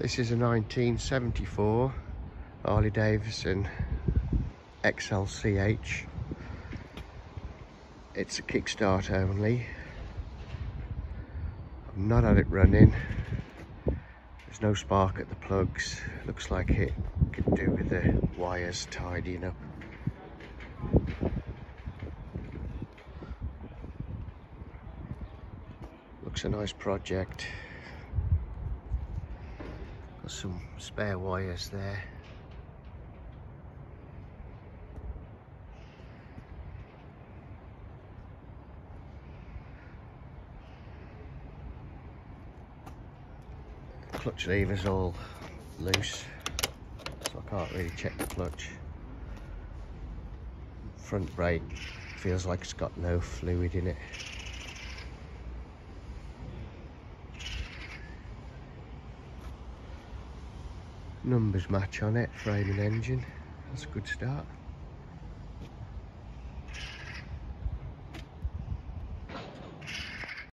This is a 1974 Harley Davidson XLCH. It's a kickstart only. I've not had it running. There's no spark at the plugs. Looks like it could do with the wires tidying up. Looks a nice project. Got some spare wires there. Clutch lever's all loose, so I can't really check the clutch. Front brake feels like it's got no fluid in it. Numbers match on it, frame and engine. That's a good start.